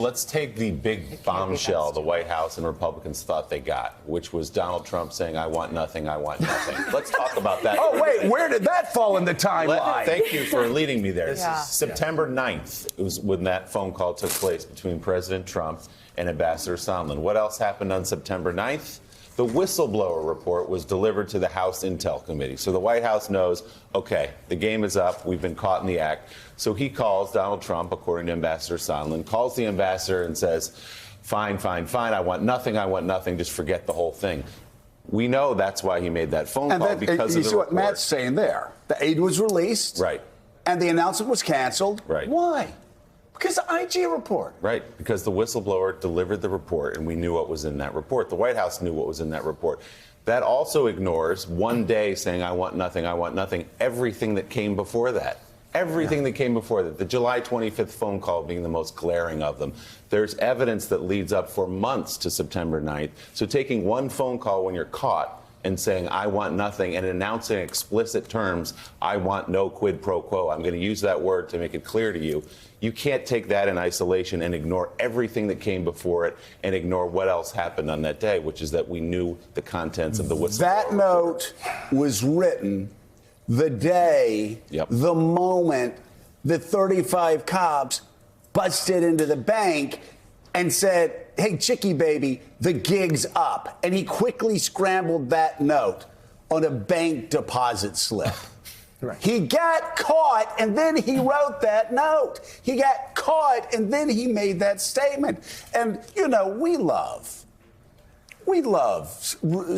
Let's take the big bombshell the White House and Republicans thought they got, which was Donald Trump saying, I want nothing, I want nothing. Let's talk about that. Oh, wait, where did that fall in the timeline? Thank you for leading me there. This is September 9th. It was when that phone call took place between President Trump and Ambassador Sondland. What else happened on September 9th? The whistleblower report was delivered to the House Intel Committee. So the White House knows, okay, the game is up. We've been caught in the act. So he calls Donald Trump, according to Ambassador Sondland, calls the ambassador and says, fine, fine, fine. I want nothing. I want nothing. Just forget the whole thing. We know that's why he made that phone call, because of the report. What Matt's saying there. The aid was released. Right. And the announcement was canceled. Right. Why? Because the IG report. Right, because the whistleblower delivered the report, and we knew what was in that report. The White House knew what was in that report. That also ignores one day saying, I want nothing, everything that came before that. Everything that came before that. The July 25th phone call being the most glaring of them. There's evidence that leads up for months to September 9th. So taking one phone call when you're caught and saying, I want nothing, and announcing in explicit terms, I want no quid pro quo. I'm going to use that word to make it clear to you. You can't take that in isolation and ignore everything that came before it and ignore what else happened on that day, which is that we knew the contents of the whistleblower. That note was written the day, the moment the 35 cops busted into the bank and said, hey, chickie baby, the gig's up. And he quickly scrambled that note on a bank deposit slip. Right. He got caught, and then he wrote that note. He got caught, and then he made that statement. And, you know, we love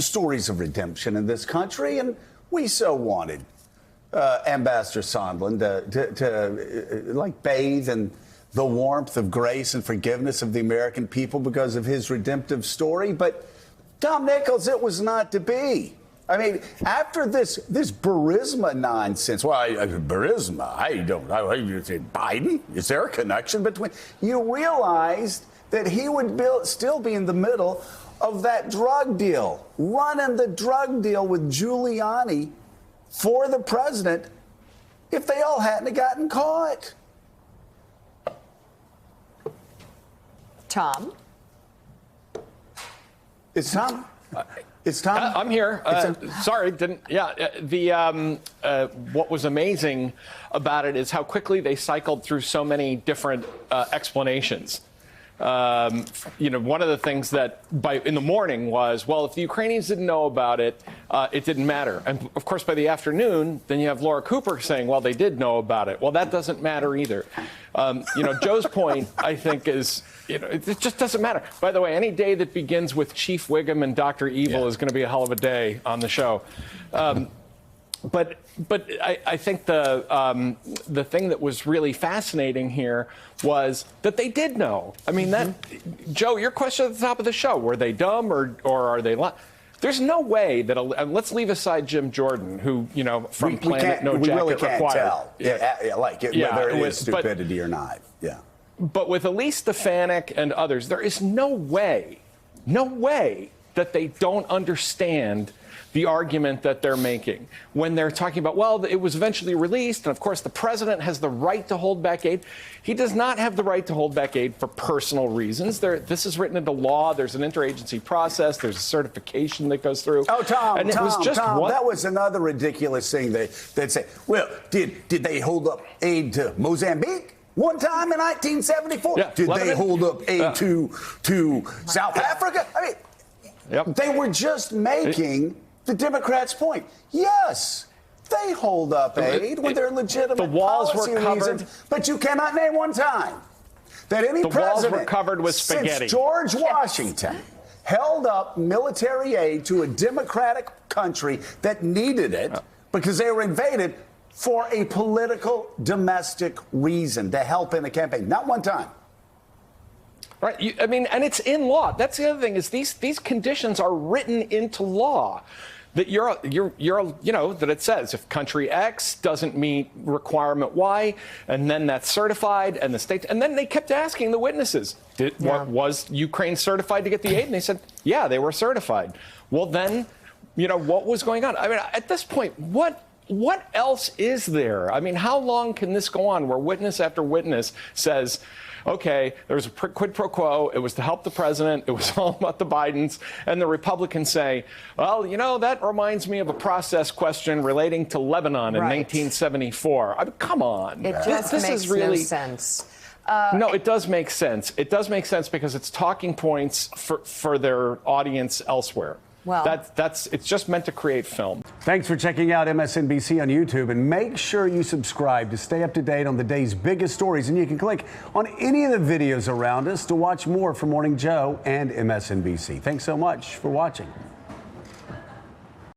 stories of redemption in this country, and we so wanted Ambassador Sondland to like bathe in the warmth of grace and forgiveness of the American people because of his redemptive story. But, Tom Nichols, it was not to be. I mean, after this Burisma nonsense, Burisma, Biden, is there a connection between? You realized that he would still be in the middle of that drug deal, running the drug deal with Giuliani for the president if they all hadn't gotten caught. Tom? It's Tom. It's Tom. I'm here. Sorry, didn't. Yeah, what was amazing about it is how quickly they cycled through so many different explanations. You know, one of the things that in the morning was, well, if the Ukrainians didn't know about it, it didn't matter. And of course, by the afternoon, then you have Laura Cooper saying, well, they did know about it. Well, that doesn't matter either. You know, Joe's point, I think, is, you know, it just doesn't matter. By the way, any day that begins with Chief Wiggum and Dr. Evil is going to be a hell of a day on the show. But I think the thing that was really fascinating here was that they did know. I mean, Joe, your question at the top of the show, were they dumb or are they lying? There's no way that, and let's leave aside Jim Jordan, who, you know, from Planet No Jacket we really can't Required. Tell. Whether it is stupidity or not. Yeah. But with Elise Stefanik and others, there is no way that they don't understand the argument that they're making when they're talking about, well, it was eventually released, and of course the president has the right to hold back aid. He does not have the right to hold back aid for personal reasens. This is written into law. There's an interagency process. There's a certification that goes through. Oh, Tom, that was another ridiculous thing they'd say. Well, did they hold up aid to Mozambique one time in 1974? Yeah, did they hold up aid to South Africa? I mean, they were just making the Democrats' point. Yes, they hold up aid when they're legitimate the walls policy were covered, reasons, but you cannot name one time that any president walls were covered with spaghetti since George Washington held up military aid to a democratic country that needed it because they were invaded for a political domestic reason to help in a campaign. Not one time. Right. I mean, and it's in law. That's the other thing is these conditions are written into law. That that it says if country X doesn't meet requirement Y, and then that's certified, and the state, and then they kept asking the witnesses, was Ukraine certified to get the aid? And they said, yeah, they were certified. Well, then, what was going on? I mean, at this point, what else is there? I mean, how long can this go on where witness after witness says, okay, there was a quid pro quo. It was to help the president. It was all about the Bidens. And the Republicans say, well, you know, that reminds me of a process question relating to Lebanon in 1974. I mean, come on. It just makes no sense. No, it does make sense. It does make sense because it's talking points for their audience elsewhere. Well, it's just meant to create film. Thanks for checking out MSNBC on YouTube, and make sure you subscribe to stay up to date on the day's biggest stories. And you can click on any of the videos around us to watch more from Morning Joe and MSNBC. Thanks so much for watching.